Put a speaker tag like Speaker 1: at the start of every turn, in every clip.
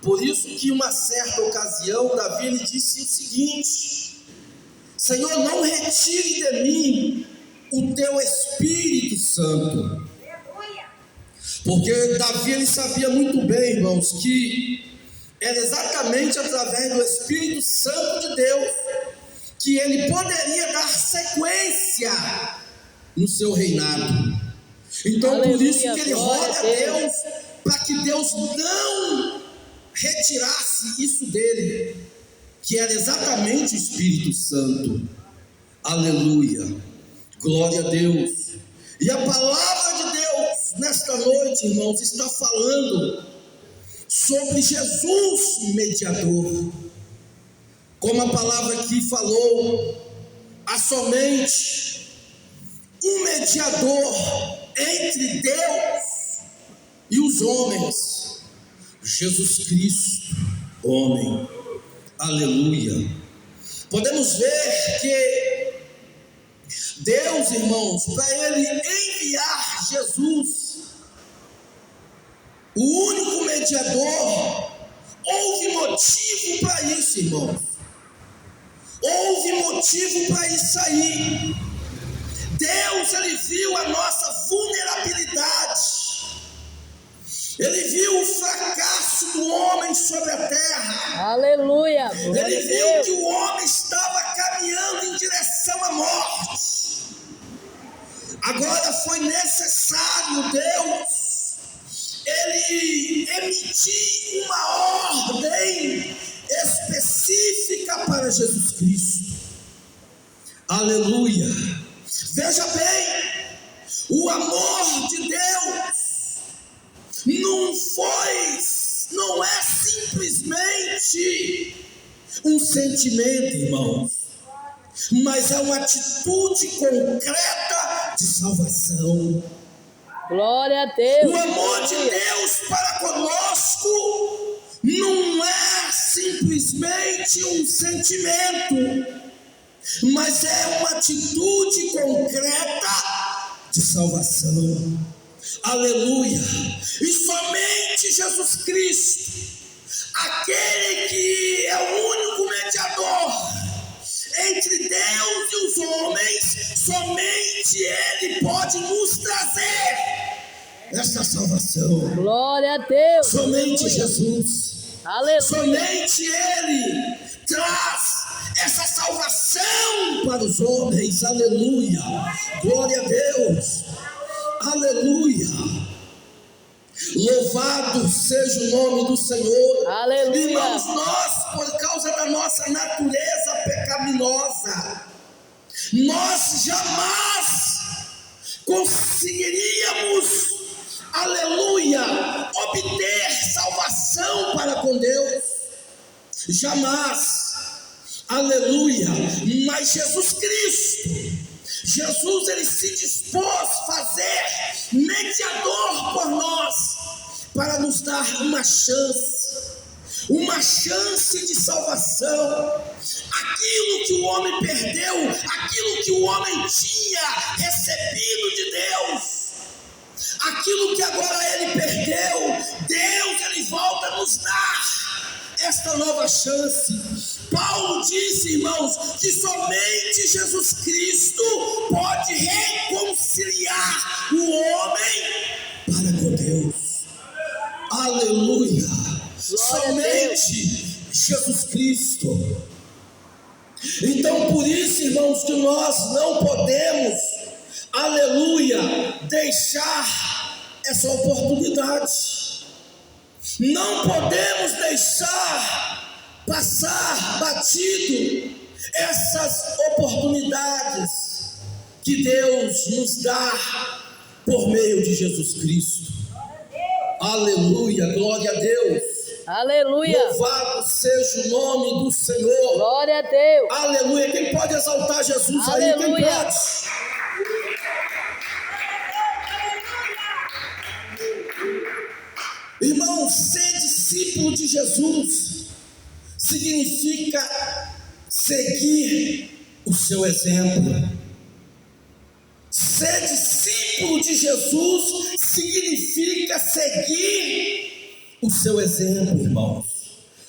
Speaker 1: Por isso que uma certa ocasião, Davi ele disse o seguinte: Senhor, não retire de mim o teu Espírito Santo. Porque Davi ele sabia muito bem, irmãos, que era exatamente através do Espírito Santo de Deus que ele poderia dar sequência no seu reinado. Então, aleluia, por isso que ele roga a Deus para que Deus não retirasse isso dele, que era exatamente o Espírito Santo. Aleluia, glória a Deus. E a palavra de Deus nesta noite, irmãos, está falando sobre Jesus mediador. Como a palavra aqui falou, há somente um mediador entre Deus e os homens, Jesus Cristo, homem. Aleluia. Podemos ver que Deus, irmãos, para ele enviar Jesus, o único mediador, houve motivo para isso, irmãos. Houve motivo para isso aí. Deus, ele viu a nossa vulnerabilidade. Ele viu o fracasso do homem sobre a terra.
Speaker 2: Aleluia.
Speaker 1: Ele viu que o homem estava caminhando em direção à morte. Agora foi necessário Deus, ele emitir uma ordem específica para Jesus Cristo. Aleluia. Veja bem, o amor de Deus não é simplesmente um sentimento, irmãos, mas é uma atitude concreta de salvação.
Speaker 2: Glória a Deus.
Speaker 1: O amor de Deus para conosco não é simplesmente um sentimento, mas é uma atitude concreta de salvação. Aleluia. E somente Jesus Cristo, aquele que é o único mediador entre Deus e os homens, somente Ele pode nos trazer essa salvação.
Speaker 2: Glória a Deus.
Speaker 1: Somente
Speaker 2: Aleluia.
Speaker 1: Jesus.
Speaker 2: Aleluia.
Speaker 1: Somente Ele traz essa salvação para os homens. Aleluia. Glória a Deus. Aleluia. Louvado seja o nome do Senhor.
Speaker 2: Aleluia.
Speaker 1: Irmãos, nós, por causa da nossa natureza pecaminosa, nós jamais conseguiríamos, aleluia, obter salvação para com Deus. Jamais. Aleluia. Mas Jesus Cristo, Jesus, ele se dispôs a fazer mediador por nós, para nos dar uma chance de salvação. Aquilo que o homem perdeu, aquilo que o homem tinha recebido de Deus, aquilo que agora ele perdeu, Deus, ele volta a nos dar esta nova chance. Paulo disse, irmãos, que somente Jesus Cristo pode reconciliar o homem para com Deus. Aleluia. Somente Jesus Cristo. Então, por isso, irmãos, que nós não podemos, aleluia, deixar essa oportunidade. Não podemos deixar passar batido essas oportunidades que Deus nos dá por meio de Jesus Cristo. Aleluia, glória a Deus.
Speaker 2: Aleluia.
Speaker 1: Louvado seja o nome do Senhor.
Speaker 2: Glória a Deus.
Speaker 1: Aleluia. Quem pode exaltar Jesus aí? Quem
Speaker 2: Aleluia.
Speaker 1: pode? Irmão, ser discípulo de Jesus significa seguir o seu exemplo. Ser discípulo de Jesus significa seguir o seu exemplo, irmãos.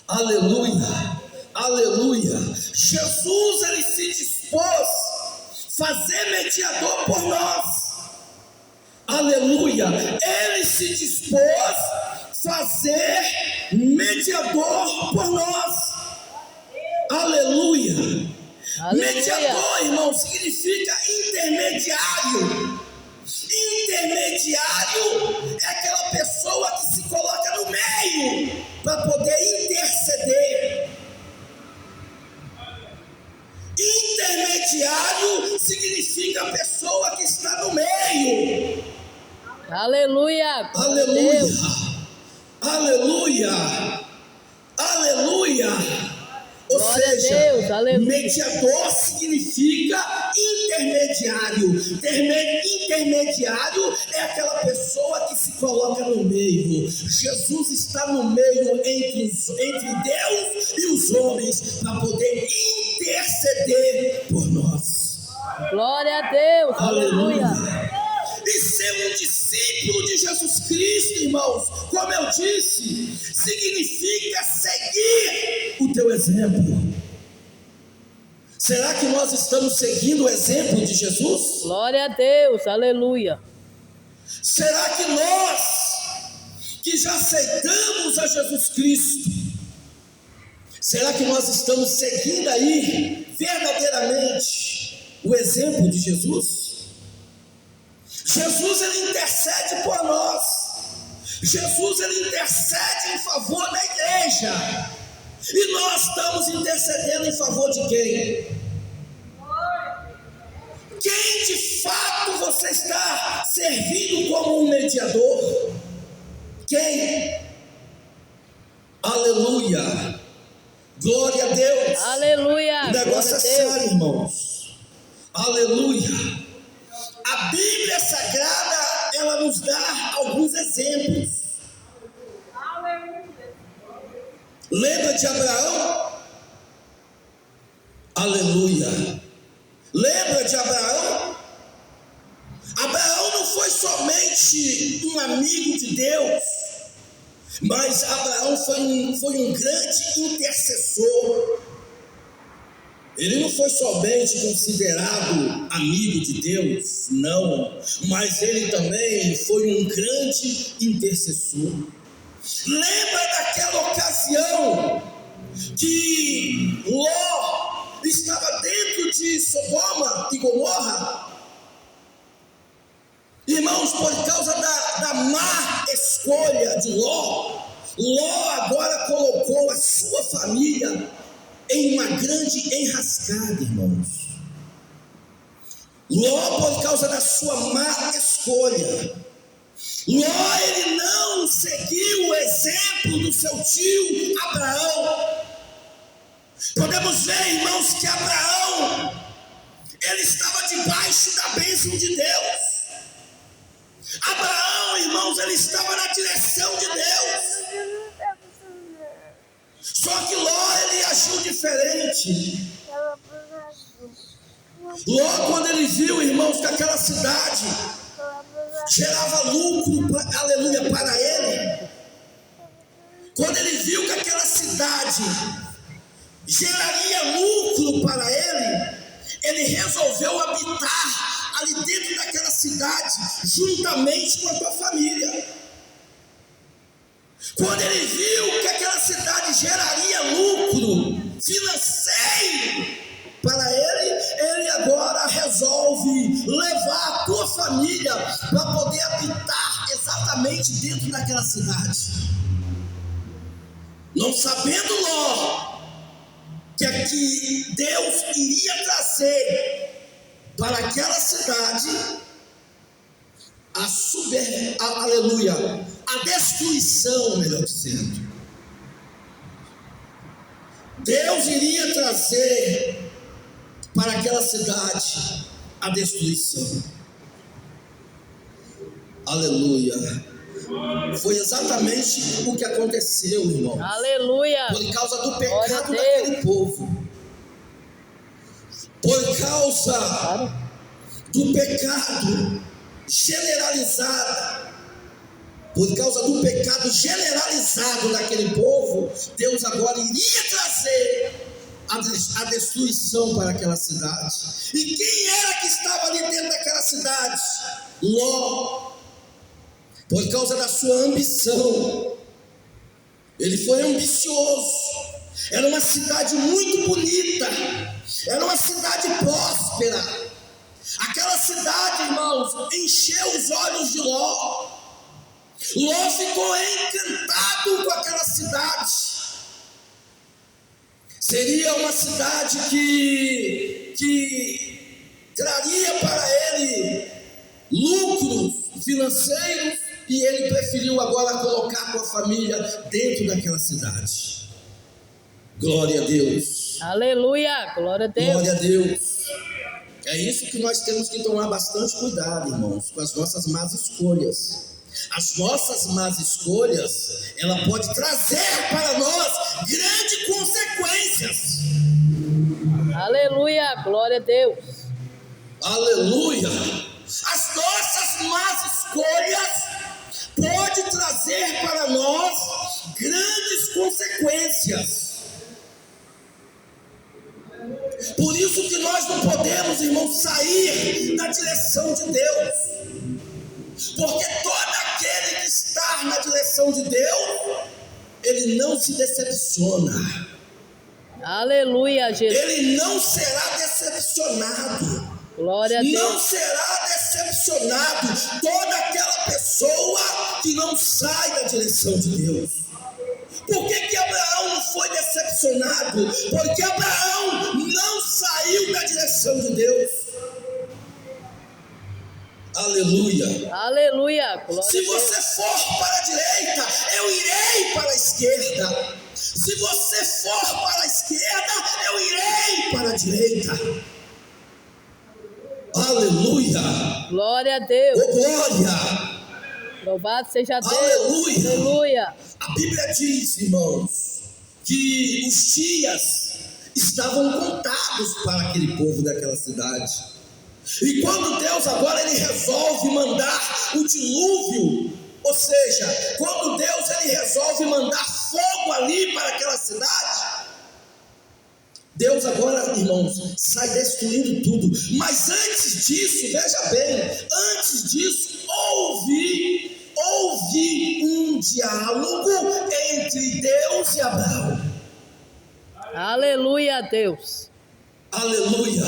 Speaker 1: Aleluia, aleluia. Jesus, ele se dispôs a fazer mediador por nós. Aleluia, ele se dispôs a fazer mediador por nós. Aleluia.
Speaker 2: Aleluia.
Speaker 1: Mediador, irmão, significa intermediário. Intermediário é aquela pessoa que se coloca no meio para poder interceder. Intermediário significa a pessoa que está no meio.
Speaker 2: Aleluia.
Speaker 1: Aleluia.
Speaker 2: Deus.
Speaker 1: Aleluia. Aleluia. Ou
Speaker 2: Glória a
Speaker 1: seja,
Speaker 2: Deus, aleluia.
Speaker 1: mediador significa intermediário. Intermediário é aquela pessoa que se coloca no meio. Jesus está no meio entre Deus e os homens para poder interceder por nós.
Speaker 2: Glória a Deus. Aleluia.
Speaker 1: E ser um discípulo de Jesus Cristo, irmãos, como eu disse, significa seguir o teu exemplo. Será que nós estamos seguindo o exemplo de Jesus?
Speaker 2: Glória a Deus. Aleluia.
Speaker 1: Será que nós, que já aceitamos a Jesus Cristo, será que nós estamos seguindo aí verdadeiramente o exemplo de Jesus? Jesus, ele intercede por nós. Jesus, ele intercede em favor da igreja. E nós estamos intercedendo em favor de quem? Quem de fato você está servindo como um mediador? Quem? Aleluia. Glória a Deus.
Speaker 2: Aleluia.
Speaker 1: O negócio é
Speaker 2: Glória a Deus.
Speaker 1: sério, irmãos. Aleluia. A Bíblia Sagrada, ela nos dá alguns exemplos. Lembra de Abraão? Aleluia. Lembra de Abraão? Abraão não foi somente um amigo de Deus, mas Abraão foi um grande intercessor. Ele não foi somente considerado amigo de Deus, não, mas ele também foi um grande intercessor. Lembra daquela ocasião que Ló estava dentro de Sodoma e Gomorra? Irmãos, por causa da má escolha de Ló, Ló agora colocou a sua família em uma grande enrascada, irmãos. Ló, por causa da sua má escolha, Ló, ele não seguiu o exemplo do seu tio Abraão. Podemos ver, irmãos, que Abraão, ele estava debaixo da bênção de Deus. Abraão, irmãos, ele estava na direção de Deus. Só que Ló, ele agiu diferente. Ló, quando ele viu, irmãos, que aquela cidade gerava lucro, aleluia, para ele, quando ele viu que aquela cidade geraria lucro para ele resolveu habitar ali dentro daquela cidade, juntamente com a sua família. Quando ele viu que aquela cidade geraria lucro financeiro para ele agora resolve levar a tua família para poder habitar exatamente dentro daquela cidade. Não sabendo Ló que aqui Deus iria trazer para aquela cidade aleluia, a destruição, melhor dizendo. Deus iria trazer para aquela cidade a destruição. Aleluia. Foi exatamente o que aconteceu, irmãos.
Speaker 2: Aleluia.
Speaker 1: Por causa do
Speaker 2: Glória a
Speaker 1: pecado
Speaker 2: Deus.
Speaker 1: daquele povo. Por causa do pecado generalizado. por causa do pecado generalizado daquele povo, Deus agora iria trazer a destruição para aquela cidade. E quem era que estava ali dentro daquela cidade? Ló. Por causa da sua ambição, ele foi ambicioso. Era uma cidade muito bonita, era uma cidade próspera. Aquela cidade, irmãos, encheu os olhos de Ló. Ló ficou encantado com aquela cidade. Seria uma cidade que traria para ele lucros financeiros, e ele preferiu agora colocar com a família dentro daquela cidade. Glória a Deus.
Speaker 2: Aleluia. Glória a Deus.
Speaker 1: Glória a Deus. É isso que nós temos que tomar bastante cuidado, irmãos, com as nossas más escolhas. As nossas más escolhas, ela pode trazer para nós grandes consequências.
Speaker 2: Aleluia. Glória a Deus.
Speaker 1: Aleluia. As nossas más escolhas pode trazer para nós grandes consequências. Por isso que nós não podemos, irmãos, sair da direção de Deus, porque todo aquele que está na direção de Deus, ele não se decepciona.
Speaker 2: Aleluia, Jesus.
Speaker 1: Ele não será decepcionado.
Speaker 2: Glória a Deus.
Speaker 1: Não será decepcionado toda aquela pessoa que não sai da direção de Deus. Por que Abraão não foi decepcionado? Porque Abraão não saiu da direção de Deus. Aleluia.
Speaker 2: Aleluia. Glória
Speaker 1: Se
Speaker 2: a Deus.
Speaker 1: você for para a direita, eu irei para a esquerda. Se você for para a esquerda, eu irei para a direita. Aleluia.
Speaker 2: Glória a Deus.
Speaker 1: Oh, glória.
Speaker 2: Louvado seja Deus.
Speaker 1: Aleluia.
Speaker 2: Aleluia.
Speaker 1: A Bíblia diz, irmãos, que os dias estavam contados para aquele povo daquela cidade. E quando Deus agora ele resolve mandar o dilúvio, ou seja, quando Deus ele resolve mandar fogo ali para aquela cidade, Deus agora, irmãos, sai destruindo tudo. Mas antes disso, veja bem, antes disso houve um diálogo entre Deus e Abraão.
Speaker 2: Aleluia a Deus.
Speaker 1: Aleluia.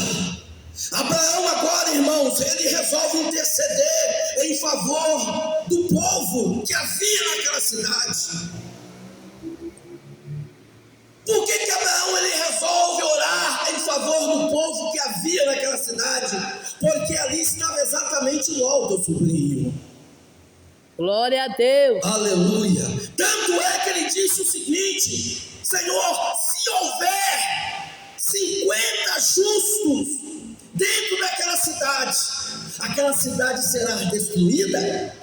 Speaker 1: Abraão agora, irmãos, ele resolve interceder em favor do povo que havia naquela cidade. Por que Abraão ele resolve orar em favor do povo que havia naquela cidade? Porque ali estava exatamente Ló, teu sobrinho.
Speaker 2: Glória a Deus.
Speaker 1: Aleluia. Tanto é que ele disse o seguinte: Senhor, se houver 50 justos dentro daquela cidade, aquela cidade será destruída.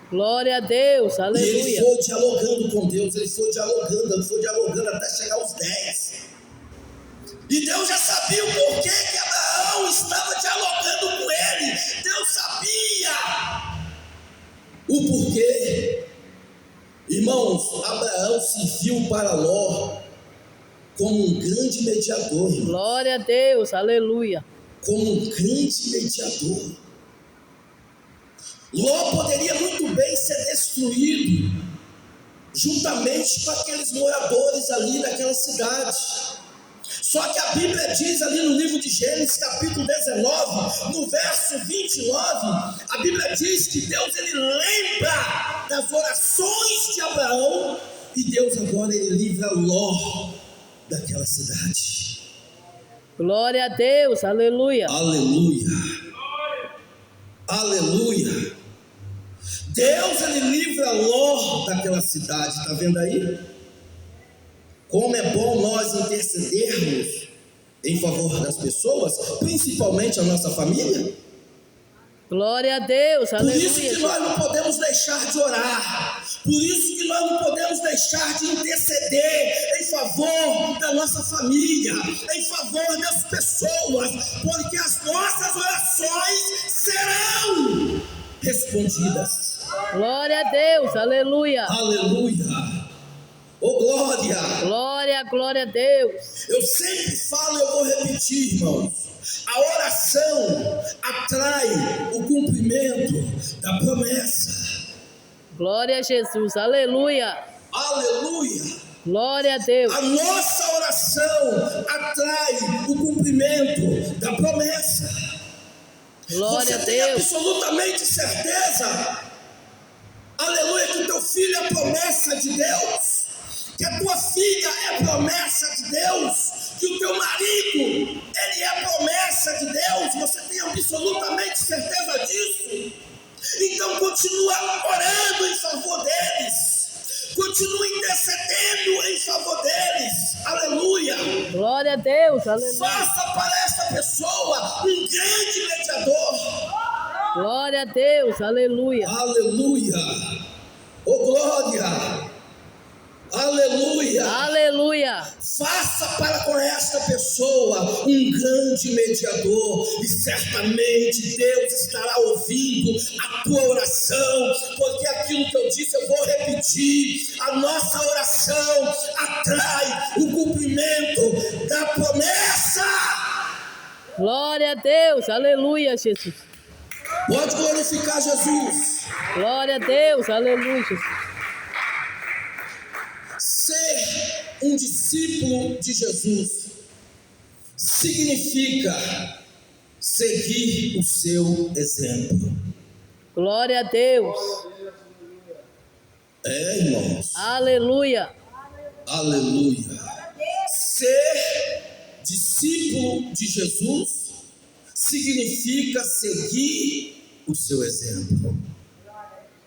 Speaker 2: Glória a Deus.
Speaker 1: E ele
Speaker 2: Aleluia.
Speaker 1: foi dialogando com Deus, ele foi dialogando até chegar aos 10. E Deus já sabia o porquê que Abraão estava dialogando com ele. Deus sabia o porquê. Irmãos, Abraão se viu para Ló como um grande mediador, irmão.
Speaker 2: Glória a Deus. Aleluia.
Speaker 1: Como um grande mediador. Ló poderia muito bem ser destruído juntamente com aqueles moradores ali daquela cidade. Só que a Bíblia diz ali no livro de Gênesis, capítulo 19, no verso 29, a Bíblia diz que Deus ele lembra das orações de Abraão, e Deus agora ele livra Ló daquela cidade.
Speaker 2: Glória a Deus. Aleluia.
Speaker 1: Aleluia. Aleluia. Deus ele livra Ló daquela cidade, está vendo aí? Como é bom nós intercedermos em favor das pessoas, principalmente a nossa família.
Speaker 2: Glória a Deus.
Speaker 1: Por isso que
Speaker 2: Aleluia.
Speaker 1: nós não podemos deixar de orar, por isso que nós não podemos deixar de interceder em favor da nossa família, em favor das pessoas, porque as nossas orações serão respondidas.
Speaker 2: Glória a Deus, aleluia.
Speaker 1: Aleluia. Oh, glória.
Speaker 2: Glória, glória a Deus.
Speaker 1: Eu sempre falo e eu vou repetir, irmãos. A oração atrai o cumprimento da promessa.
Speaker 2: Glória a Jesus, aleluia.
Speaker 1: Aleluia.
Speaker 2: Glória a Deus.
Speaker 1: A nossa oração atrai o cumprimento da promessa.
Speaker 2: Glória a
Speaker 1: Você tem
Speaker 2: Deus.
Speaker 1: absolutamente certeza, aleluia, que o teu filho é promessa de Deus, que a tua filha é promessa de Deus, que o teu marido, ele é promessa de Deus. Você tem absolutamente certeza disso? Então continua orando em favor deles, continua intercedendo em favor deles, aleluia.
Speaker 2: Glória a Deus, aleluia.
Speaker 1: Faça para esta pessoa um grande mediador.
Speaker 2: Glória a Deus, aleluia.
Speaker 1: Aleluia. Oh, glória. Aleluia.
Speaker 2: Aleluia.
Speaker 1: Faça para com esta pessoa um grande mediador, e certamente Deus estará ouvindo a tua oração, porque aquilo que eu disse eu vou repetir: a nossa oração atrai o cumprimento da promessa.
Speaker 2: Glória a Deus, aleluia, Jesus.
Speaker 1: Pode glorificar Jesus.
Speaker 2: Glória a Deus, aleluia, Jesus.
Speaker 1: Ser um discípulo de Jesus significa seguir o seu exemplo.
Speaker 2: Glória a Deus.
Speaker 1: Irmãos.
Speaker 2: Aleluia.
Speaker 1: Aleluia. Ser discípulo de Jesus significa seguir o seu exemplo.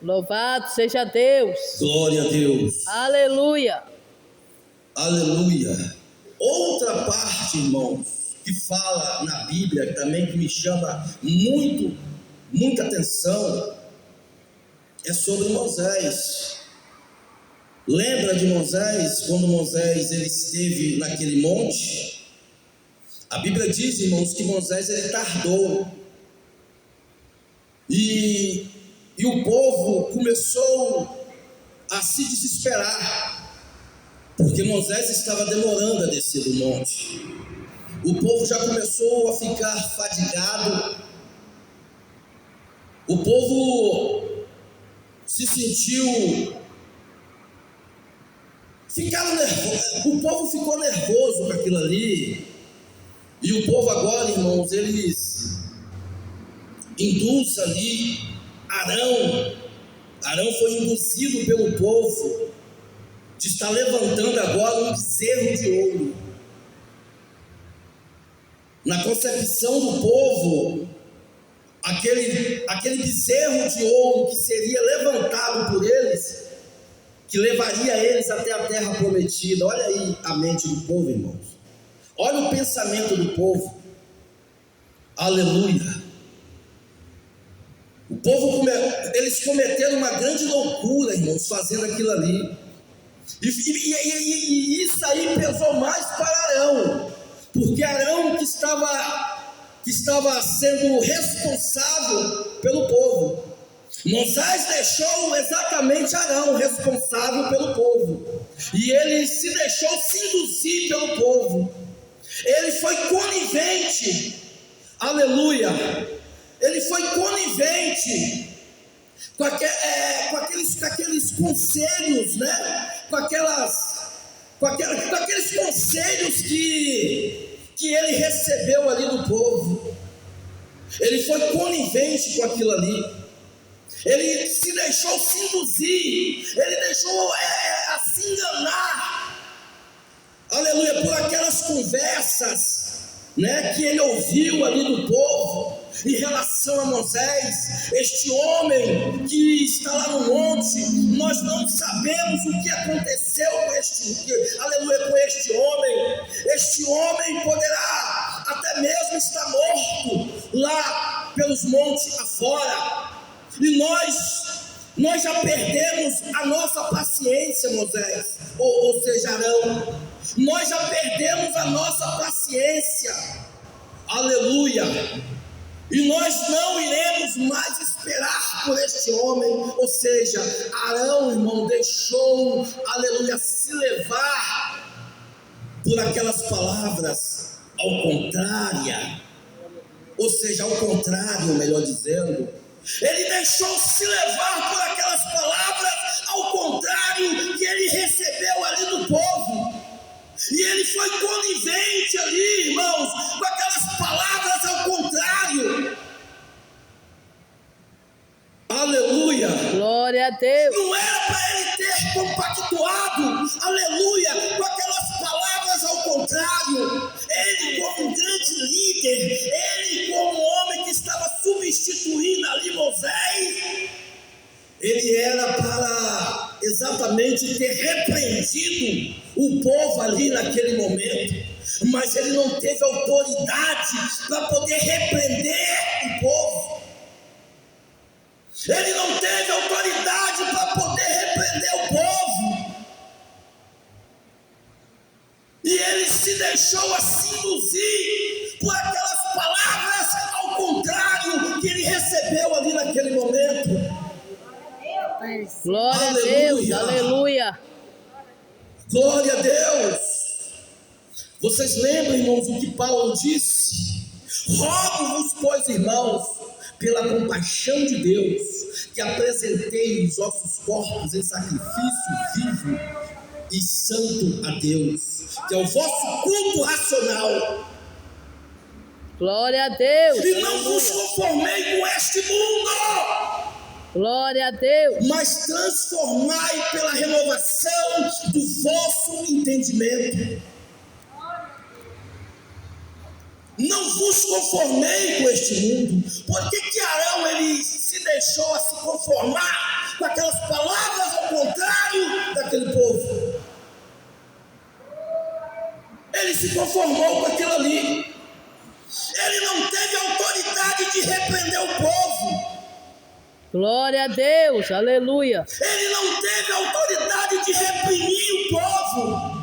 Speaker 2: Louvado seja Deus.
Speaker 1: Glória a Deus.
Speaker 2: Aleluia.
Speaker 1: Aleluia. Outra parte, irmãos, que fala na Bíblia também, que me chama muita atenção, é sobre Moisés. Lembra de Moisés, quando Moisés ele esteve naquele monte? A Bíblia diz, irmãos, que Moisés ele tardou. E o povo começou a se desesperar, porque Moisés estava demorando a descer do monte. O povo já começou a ficar fadigado. O povo se sentiu... O povo ficou nervoso com aquilo ali. E o povo agora, irmãos, eles induz ali Arão foi induzido pelo povo de estar levantando agora um bezerro de ouro. Na concepção do povo, aquele bezerro de ouro que seria levantado por eles, que levaria eles até a terra prometida. Olha aí a mente do povo, irmãos. Olha o pensamento do povo. Aleluia. O povo, eles cometeram uma grande loucura, irmãos, fazendo aquilo ali. E isso aí pesou mais para Arão, porque Arão que estava sendo responsável pelo povo. Moisés deixou exatamente Arão responsável pelo povo, e ele se deixou se induzir pelo povo. Ele foi conivente, aleluia. Ele foi conivente com aqueles conselhos, né? Com aqueles conselhos que ele recebeu ali do povo. Ele foi conivente com aquilo ali. Ele se deixou se induzir, ele deixou se enganar, aleluia, por aquelas conversas, né, que ele ouviu ali do povo em relação a Moisés. Este homem que está lá no monte, nós não sabemos o que aconteceu com este homem. Este homem poderá até mesmo estar morto lá pelos montes afora. E nós já perdemos a nossa paciência, Moisés, ou seja, Arão. Nós já perdemos a nossa paciência, aleluia. E nós não iremos mais esperar por este homem. Ou seja, Arão, irmão, deixou, aleluia, se levar por aquelas palavras ao contrário. Ou seja, ao contrário, melhor dizendo, ele deixou se levar por aquelas palavras ao contrário que ele recebeu ali do povo. E ele foi conivente ali, irmãos, com aquelas palavras ao contrário. Aleluia.
Speaker 2: Glória a Deus.
Speaker 1: Não era para ele ter compactuado, aleluia, com aquelas palavras ao contrário. Ele, como um grande líder, ele, como um homem que estava substituindo ali Moisés, ele era para exatamente ter repreendido o povo ali naquele momento, mas ele não teve autoridade para poder repreender o povo. Ele não teve autoridade para poder repreender o povo. E ele se deixou assim induzir por aquelas palavras ao contrário que ele recebeu ali naquele momento.
Speaker 2: Glória a Deus. Aleluia.
Speaker 1: Glória a Deus. Vocês lembram, irmãos, o que Paulo disse? Rogo-vos, pois, irmãos, pela compaixão de Deus, que apresentei os vossos corpos em sacrifício vivo e santo a Deus, que é o vosso culto racional.
Speaker 2: Glória a Deus.
Speaker 1: E não vos conformei com este mundo,
Speaker 2: Glória a Deus.
Speaker 1: mas transformai pela renovação do vosso entendimento. Não vos conformei com este mundo. Por que Arão ele se deixou a se conformar com aquelas palavras ao contrário daquele povo? Ele se conformou com aquilo ali. Ele não teve autoridade de repreender o povo.
Speaker 2: Glória a Deus. Aleluia.
Speaker 1: Ele não teve autoridade de reprimir o povo.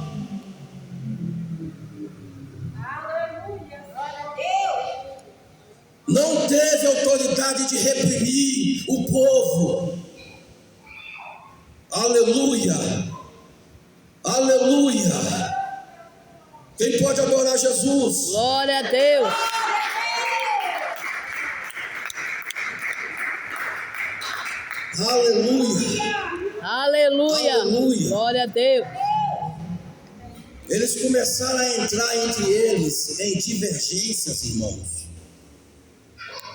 Speaker 1: Não teve autoridade de reprimir o povo. Aleluia. Aleluia. Quem pode adorar Jesus?
Speaker 2: Glória a Deus.
Speaker 1: Aleluia.
Speaker 2: Aleluia.
Speaker 1: Aleluia.
Speaker 2: Glória a Deus.
Speaker 1: Eles começaram a entrar entre eles em divergências, irmãos.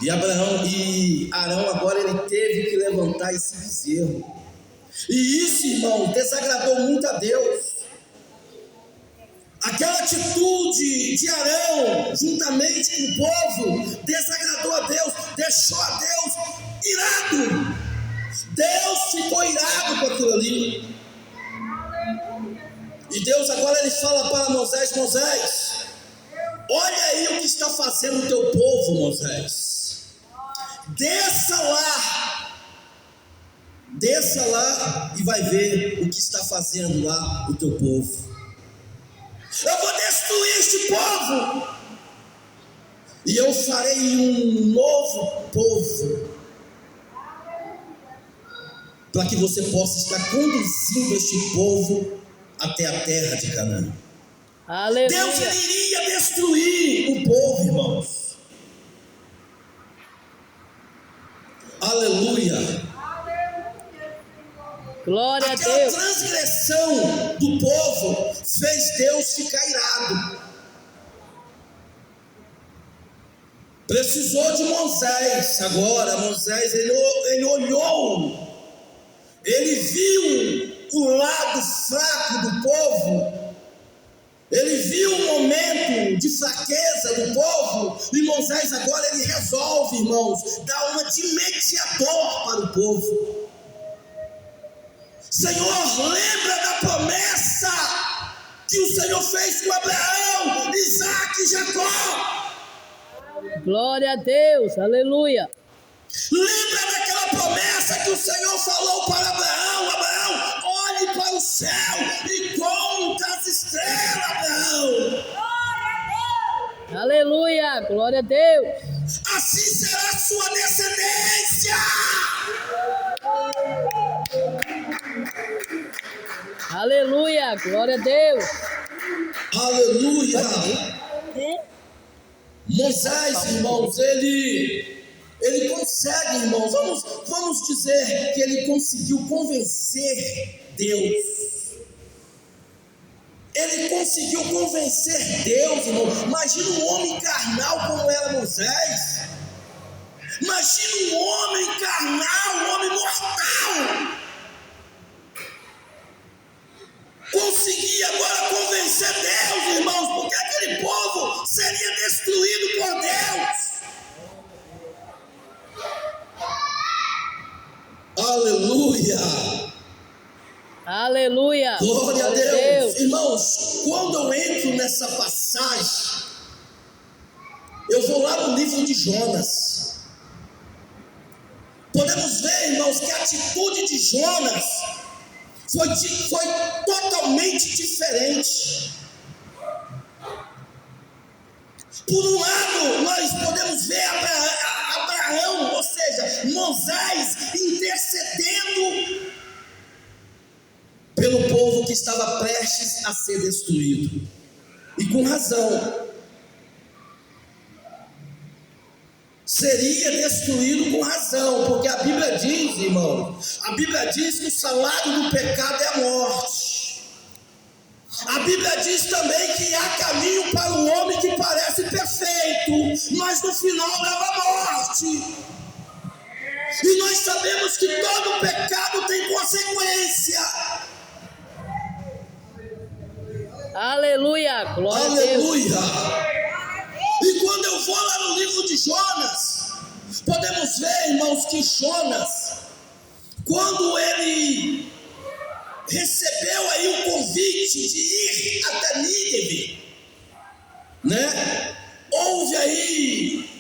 Speaker 1: E Arão agora ele teve que levantar esse bezerro. E isso, irmão, desagradou muito a Deus. Aquela atitude de Arão, juntamente com o povo, desagradou a Deus, deixou a Deus irado. Deus ficou irado com aquilo ali. E Deus agora ele fala para Moisés: Moisés, olha aí o que está fazendo o teu povo, Moisés. Desça lá e vai ver o que está fazendo lá o teu povo. Eu vou destruir este povo e eu farei um novo povo, para que você possa estar conduzindo este povo até a terra de Canaã.
Speaker 2: Aleluia.
Speaker 1: Deus iria destruir o povo, irmãos. Aleluia.
Speaker 2: Glória a
Speaker 1: Aquela
Speaker 2: Deus.
Speaker 1: transgressão do povo fez Deus ficar irado. Precisou de Moisés. Agora Moisés ele olhou, ele viu o lado fraco do povo. Ele viu o momento de fraqueza do povo, e Moisés agora ele resolve, irmãos, dar uma de mediador para o povo. Senhor, lembra da promessa que o Senhor fez com Abraão, Isaac e Jacó.
Speaker 2: Glória a Deus. Aleluia.
Speaker 1: Lembra daquela promessa que o Senhor falou para Abraão: Abraão, olhe para o céu e conta as estrelas, Abraão.
Speaker 2: Aleluia. Glória a Deus.
Speaker 1: As assim será a sua descendência.
Speaker 2: Aleluia. Glória a Deus.
Speaker 1: Aleluia. Moisés, irmãos, ele consegue, irmãos, vamos dizer que ele conseguiu convencer Deus. Ele conseguiu convencer Deus, irmão. Imagina um homem carnal como era Moisés. Imagina um homem carnal, um homem mortal. Conseguia agora convencer Deus, irmãos, porque aquele povo seria destruído por Deus. Aleluia.
Speaker 2: Aleluia.
Speaker 1: Glória a Deus. Irmãos, quando eu entro nessa passagem, eu vou lá no livro de Jonas. Podemos ver, irmãos, que a atitude de Jonas foi totalmente diferente. Por um lado, nós podemos ver Abraão, ou seja, Moisés intercedendo pelo povo que estava prestes a ser destruído, e com razão. Seria destruído com razão, porque a Bíblia diz, irmão, a Bíblia diz que o salário do pecado é a morte. A Bíblia diz também que há caminho para um homem que parece perfeito, mas no final leva à morte. E nós sabemos que todo pecado tem consequência.
Speaker 2: Aleluia. Glória a Deus.
Speaker 1: Aleluia. E quando eu vou lá no livro de Jonas, podemos ver, irmãos, que Jonas, quando ele recebeu aí o convite de ir até Nínive, né? Houve aí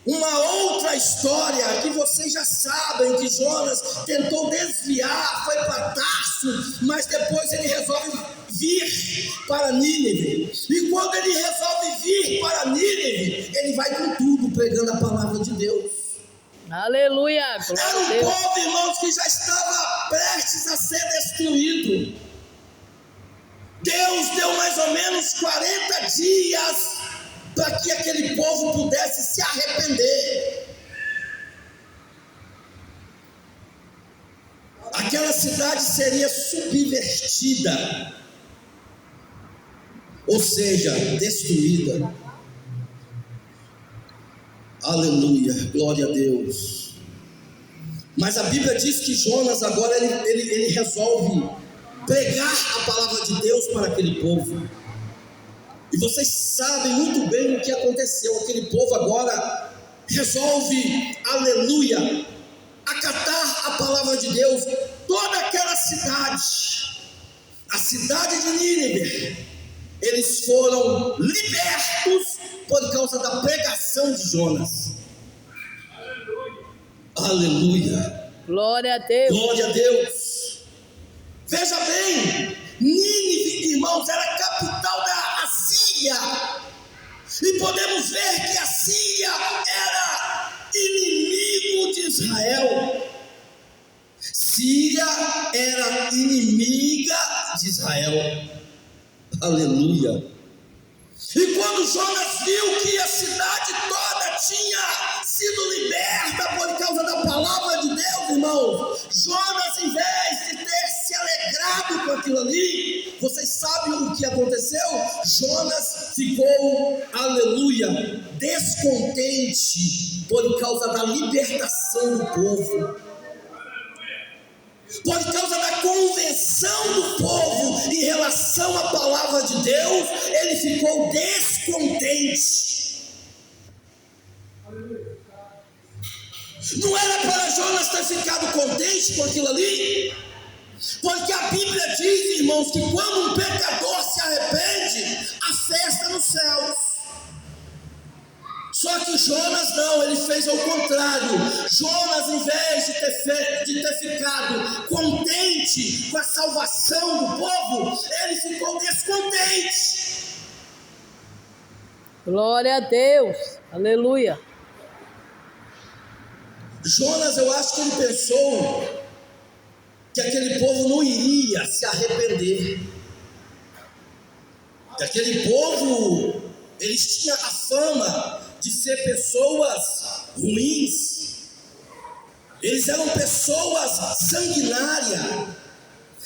Speaker 1: uma outra história que vocês já sabem, que Jonas tentou desviar, foi para Tarso, mas depois ele resolve vir para Nínive. E quando ele resolve vir para Nínive, ele vai com tudo pregando a palavra de Deus.
Speaker 2: Aleluia.
Speaker 1: Era
Speaker 2: Glória a
Speaker 1: um
Speaker 2: Deus.
Speaker 1: povo, irmãos, que já estava prestes a ser destruído. Deus deu mais ou menos 40 dias para que aquele povo pudesse se arrepender. Aquela cidade seria subvertida, ou seja, destruída. Aleluia, glória a Deus. Mas a Bíblia diz que Jonas agora ele resolve pregar a palavra de Deus para aquele povo. E vocês sabem muito bem o que aconteceu. Aquele povo agora resolve, aleluia, acatar a palavra de Deus. Toda aquela cidade, a cidade de Nínive, eles foram libertos por causa da pregação de Jonas. Aleluia.
Speaker 2: Glória a Deus.
Speaker 1: Glória a Deus. Veja bem, Nínive, irmãos, era a capital da Assíria. E podemos ver que a Síria era inimigo de Israel. Síria era inimiga de Israel. Aleluia. E quando Jonas viu que a cidade toda tinha sido liberta por causa da palavra de Deus, irmão, Jonas, em vez de ter se alegrado com aquilo ali, vocês sabem o que aconteceu? Jonas ficou, aleluia, descontente por causa da libertação do povo. Por causa da convenção do povo em relação à palavra de Deus, ele ficou descontente. Não era para Jonas ter ficado contente com aquilo ali, porque a Bíblia diz, irmãos, que quando um pecador se arrepende, há festa nos céus. Só que Jonas não, ele fez ao contrário. Jonas, em vez de ter ficado contente com a salvação do povo, ele ficou descontente.
Speaker 2: Glória a Deus. Aleluia.
Speaker 1: Jonas, eu acho que ele pensou que aquele povo não iria se arrepender, que aquele povo, eles tinham a fama de ser pessoas ruins, eles eram pessoas sanguinárias,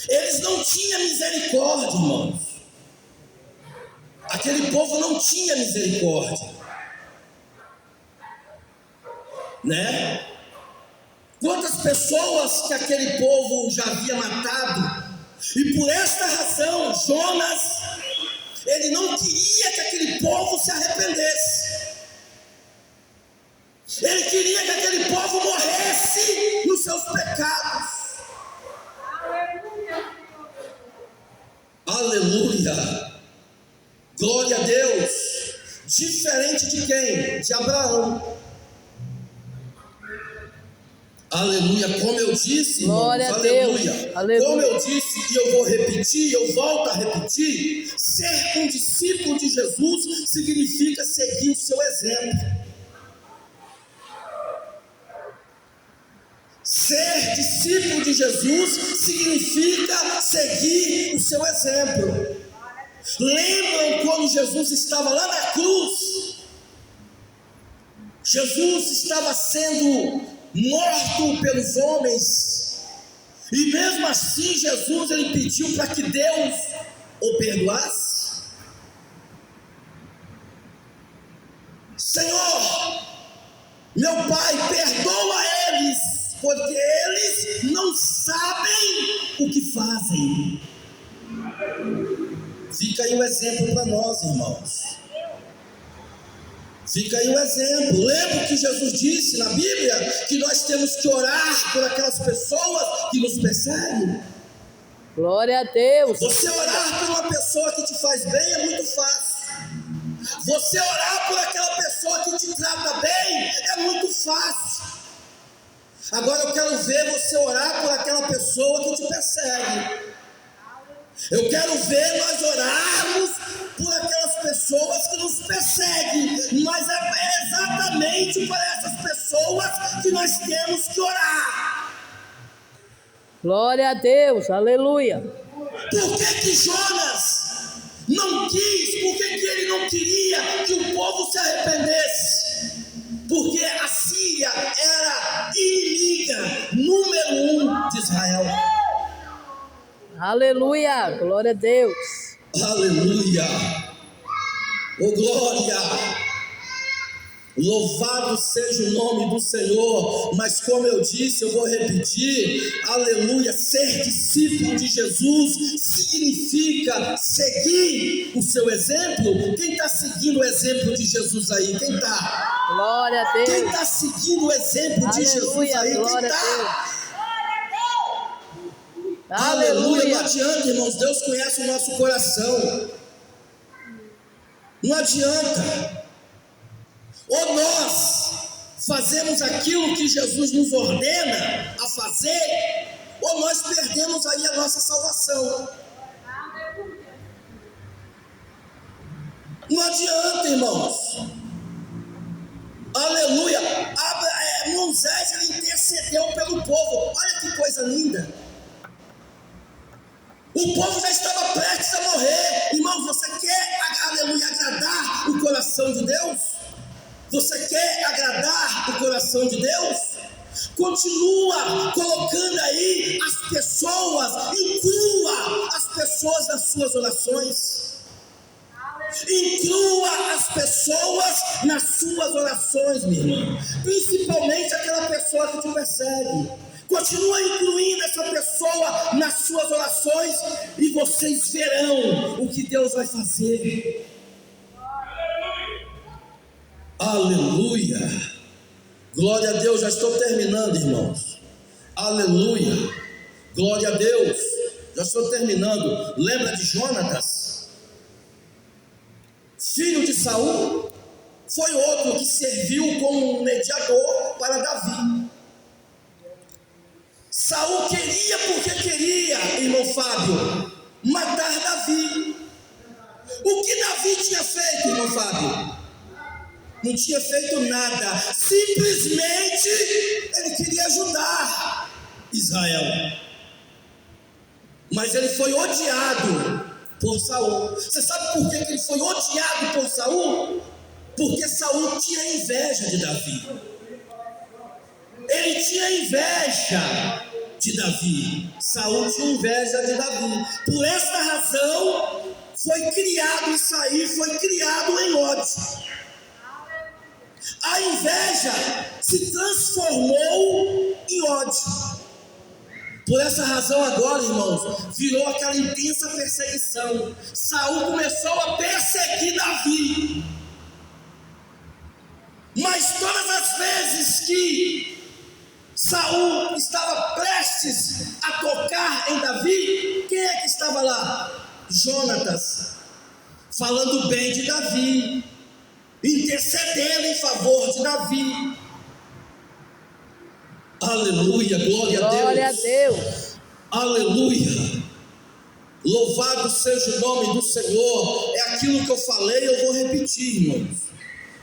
Speaker 1: eles não tinham misericórdia, irmãos. Aquele povo não tinha misericórdia, né? Quantas pessoas que aquele povo já havia matado, e por esta razão Jonas, ele não queria que aquele povo se arrependesse, ele queria que aquele povo morresse nos seus pecados. Aleluia, glória a Deus. Diferente de quem? De Abraão. Aleluia, como eu disse, irmãos,
Speaker 2: Glória a Deus. Aleluia.
Speaker 1: Como eu disse, e eu vou repetir, eu volto a repetir, ser um discípulo de Jesus significa seguir o seu exemplo. Ser discípulo de Jesus significa seguir o seu exemplo. Lembram quando Jesus estava lá na cruz? Jesus estava sendo morto pelos homens, e mesmo assim Jesus, ele pediu para que Deus o perdoasse. Senhor, meu Pai, perdoa eles, porque eles não sabem o que fazem. Fica aí o exemplo para nós, irmãos. Fica aí o exemplo. Lembra que Jesus disse na Bíblia que nós temos que orar por aquelas pessoas que nos perseguem?
Speaker 2: Glória a Deus.
Speaker 1: Você orar por uma pessoa que te faz bem é muito fácil. Você orar por aquela pessoa que te trata bem é muito fácil. Agora eu quero ver você orar por aquela pessoa que te persegue. Eu quero ver nós orarmos por aquelas pessoas que nos perseguem, mas é exatamente para essas pessoas que nós temos que orar.
Speaker 2: Glória a Deus. Aleluia.
Speaker 1: Por que Jonas não quis? Por que ele não queria que o povo se arrependesse? Porque a Síria era inimiga número 1 de Israel.
Speaker 2: Aleluia. Glória a Deus.
Speaker 1: Aleluia. Oh, glória. Louvado seja o nome do Senhor. Mas como eu disse, eu vou repetir. Aleluia. Ser discípulo de Jesus significa seguir o seu exemplo. Quem está seguindo o exemplo de Jesus aí? Quem está?
Speaker 2: Glória a Deus.
Speaker 1: Quem está seguindo o exemplo de Jesus aí? Quem está? Aleluia, não adianta, irmãos, Deus conhece o nosso coração. Não adianta. Ou nós fazemos aquilo que Jesus nos ordena a fazer, ou nós perdemos aí a nossa salvação. Não adianta, irmãos. Aleluia. Moisés, ele intercedeu pelo povo. Olha que coisa linda. O povo já estava prestes a morrer. Irmão, você quer, aleluia, agradar o coração de Deus? Você quer agradar o coração de Deus? Continua colocando aí as pessoas, inclua as pessoas nas suas orações. Inclua as pessoas nas suas orações, meu irmão. Principalmente aquela pessoa que te persegue. Continua incluindo essa pessoa nas suas orações e vocês verão o que Deus vai fazer. Aleluia. Glória a Deus, já estou terminando, irmãos. Aleluia. Glória a Deus, já estou terminando. Lembra de Jonatas, filho de Saul? Foi outro que serviu como um mediador para Davi. Saul queria, porque queria, irmão Fábio, matar Davi. O que Davi tinha feito, irmão Fábio? não tinha feito nada, simplesmente ele queria ajudar Israel. Mas ele foi odiado por Saul. Você sabe por que ele foi odiado por Saul? Porque Saul tinha inveja de Davi. Ele tinha inveja de Davi. Saul tinha inveja de Davi. Por esta razão foi criado isso aí, foi criado em ódio. A inveja se transformou em ódio. Por essa razão agora, irmãos, virou aquela intensa perseguição. Saul começou a perseguir Davi. Mas todas as vezes que Saul estava prestes a tocar em Davi, quem é que estava lá? Jonatas, falando bem de Davi, intercedendo em favor de Davi. Aleluia, glória a Deus.
Speaker 2: Glória a Deus.
Speaker 1: Aleluia. Louvado seja o nome do Senhor. É aquilo que eu falei, eu vou repetir, irmãos.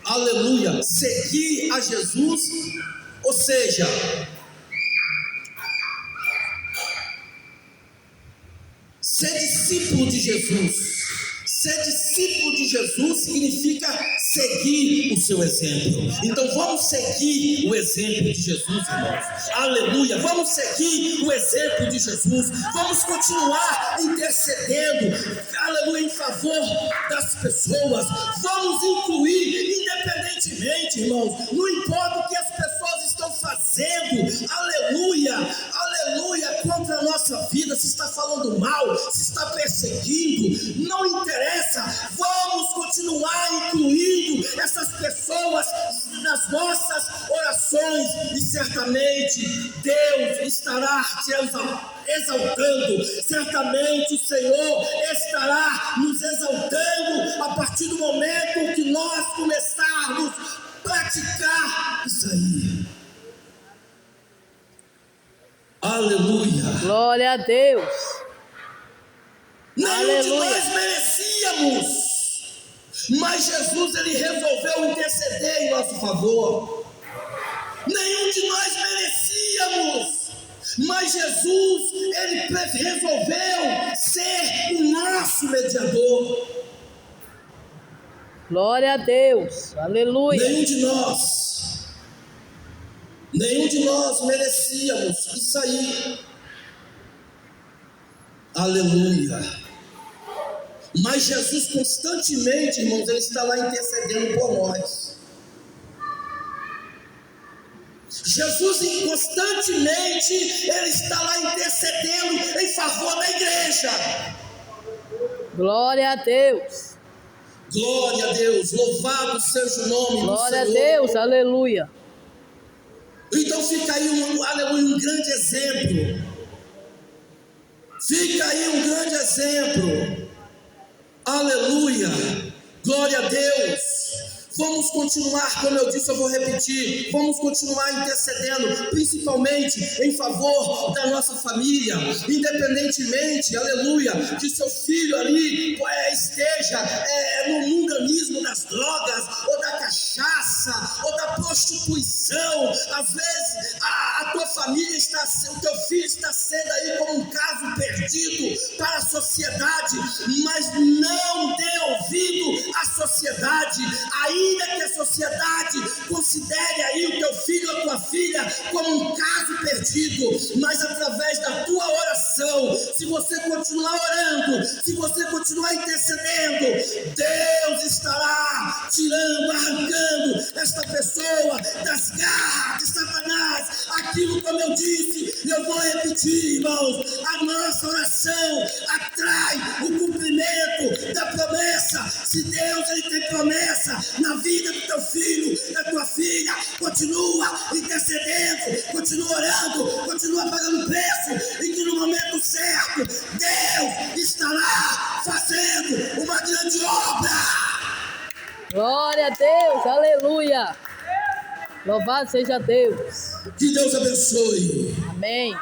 Speaker 1: Aleluia. Seguir a Jesus, ou seja, ser discípulo de Jesus. Ser discípulo de Jesus significa seguir o seu exemplo. Então vamos seguir o exemplo de Jesus, irmãos. Aleluia. Vamos seguir o exemplo de Jesus. Vamos continuar intercedendo, aleluia, em favor das pessoas. Vamos incluir, independentemente, irmãos, não importa o que as pessoas estão fazendo, aleluia, aleluia, contra a nossa vida, se está falando mal, se está perseguindo, não interessa. Vamos continuar incluindo essas pessoas nas nossas orações, e certamente Deus estará te exaltando. Certamente o Senhor estará nos exaltando a partir do momento que nós começarmos a praticar isso aí. Aleluia.
Speaker 2: Glória a Deus.
Speaker 1: Nenhum de nós merecíamos, mas Jesus, ele resolveu interceder em nosso favor. Nenhum de nós merecíamos, mas Jesus, ele resolveu ser o nosso mediador.
Speaker 2: Glória a Deus. Aleluia.
Speaker 1: Nenhum de nós merecíamos isso aí. Aleluia. Mas Jesus constantemente, irmãos, ele está lá intercedendo por nós. Jesus constantemente, ele está lá intercedendo em favor da igreja.
Speaker 2: Glória a Deus.
Speaker 1: Glória a Deus. Louvado seja o nome do
Speaker 2: Glória a
Speaker 1: Senhor.
Speaker 2: Deus. Aleluia.
Speaker 1: Então fica aí um grande exemplo. Fica aí um grande exemplo. Aleluia. Glória a Deus. Vamos continuar, como eu disse, eu vou repetir. Vamos continuar intercedendo, principalmente em favor da nossa família, independentemente, aleluia, que seu filho ali esteja no mundanismo das drogas, ou da cachaça, ou da prostituição. Às vezes a tua família o teu filho está sendo aí como um caso perdido para a sociedade, mas não dê ouvido à sociedade. Ainda que a sociedade considere aí o teu filho ou a tua filha como um caso perdido, mas através da tua oração, se você continuar orando, se você continuar intercedendo, Deus estará tirando, arrancando esta pessoa das garras de Satanás. Aquilo, como eu disse, eu vou repetir, irmãos, a nossa oração atrai o cumprimento da promessa. Se Deus, ele tem promessa na vida do teu filho, da tua filha, continua intercedendo, continua orando, continua pagando preço, e que no momento certo Deus estará fazendo uma grande obra.
Speaker 2: Glória a Deus. Aleluia. Louvado seja Deus.
Speaker 1: Que Deus abençoe.
Speaker 2: Amém.